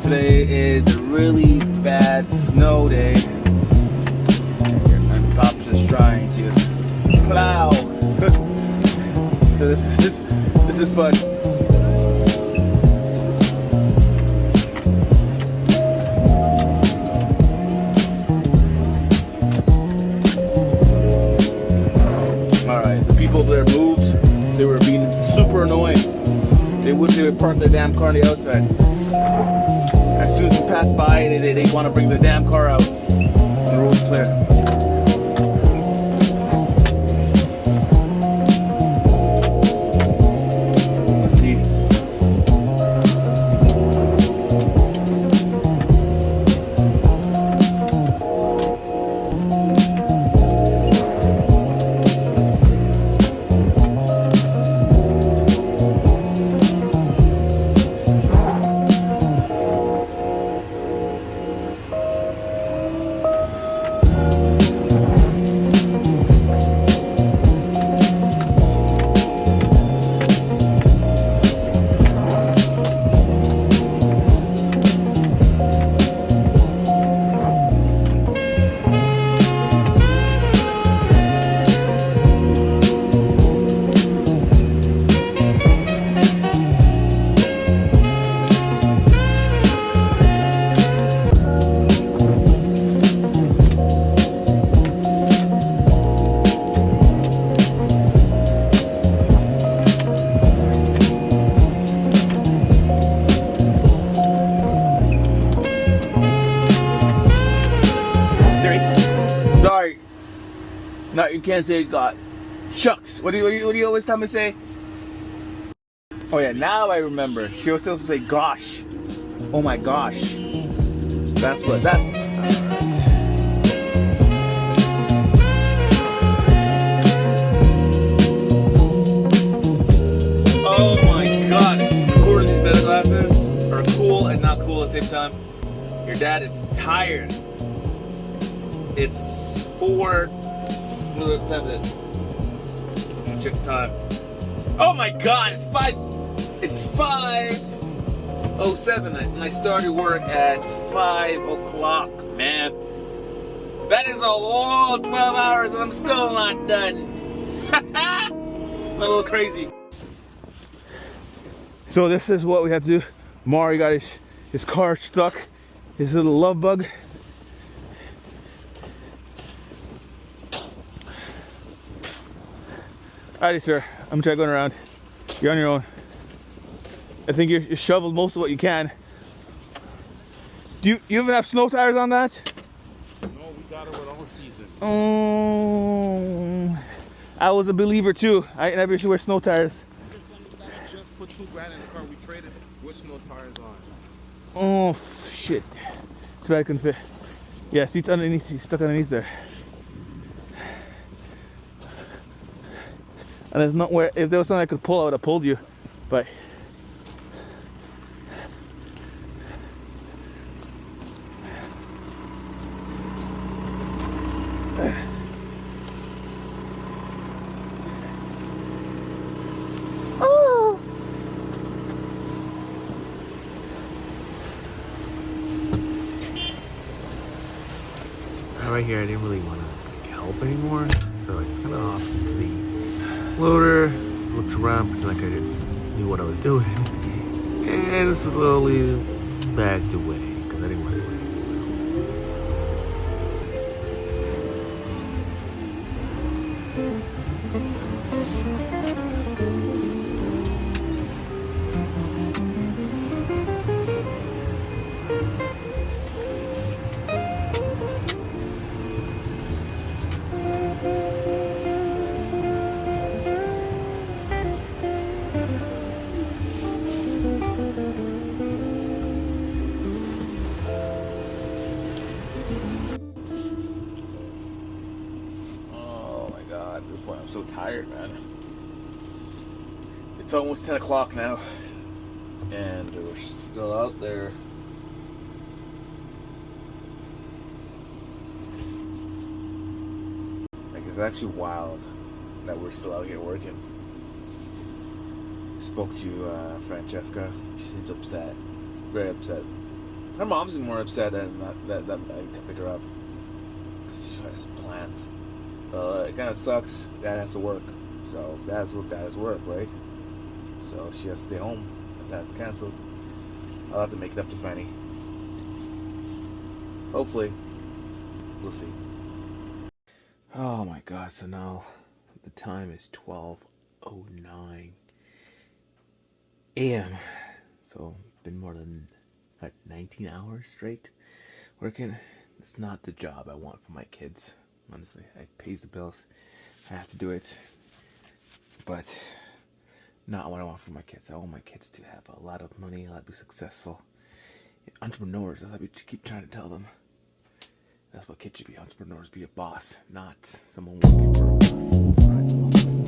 Today is a really bad snow day, and Pops is trying to plow. So this is fun. All right, the people there moved. They were being super annoying. They would park their damn car on the outside. As soon as we pass by, they want to bring the damn car out. The road's clear. Let's see. Sorry. No, you can't say God. Shucks. What do you always tell me to say? Oh yeah, now I remember. She was supposed to say gosh. Oh my gosh. That's what that. Oh my god. Recording these better glasses are cool and not cool at the same time. Your dad is tired. It's 4. What time is it? Check the time. Oh my god, it's 5:07 and I started work at 5 o'clock, man. That is a long 12 hours and I'm still not done. I'm a little crazy. So this is what we have to do. Mari got his car stuck. His little love bug. Alrighty, sir. I'm gonna try going around. You're on your own. I think you shoveled most of what you can. Do you even have snow tires on that? No, we got it with all season. I was a believer too. I never used to wear snow tires. I just put $2,000 in the car. We traded with snow tires on. Oh shit! Too bad I couldn't fit. Yeah, seat's underneath. He's stuck underneath there. And there's not where, if there was something I could pull, I would have pulled you, but oh. Right here, I didn't really want to help anymore, so I just got off to the loader, looked around, pretended like I knew what I was doing, and slowly backed away because I didn't want to do anything. At this point, I'm so tired, man. It's almost 10 o'clock now, and we're still out there. Like, it's actually wild that we're still out here working. Spoke to Francesca. She seems upset, very upset. Her mom's more upset than that I can pick her up. Because she has plans. It kind of sucks. Dad has to work. So, dad has work, right? So, she has to stay home. Dad's canceled. I'll have to make it up to Fanny. Hopefully. We'll see. Oh my god, so now the time is 12:09 a.m. So, been more than 19 hours straight working. It's not the job I want for my kids. Honestly, it pays the bills. I have to do it. But not what I want for my kids. I want my kids to have a lot of money, a lot to be successful. Entrepreneurs, that's what we keep trying to tell them. That's what kids should be. Entrepreneurs, be a boss, not someone working for a boss. All right, well.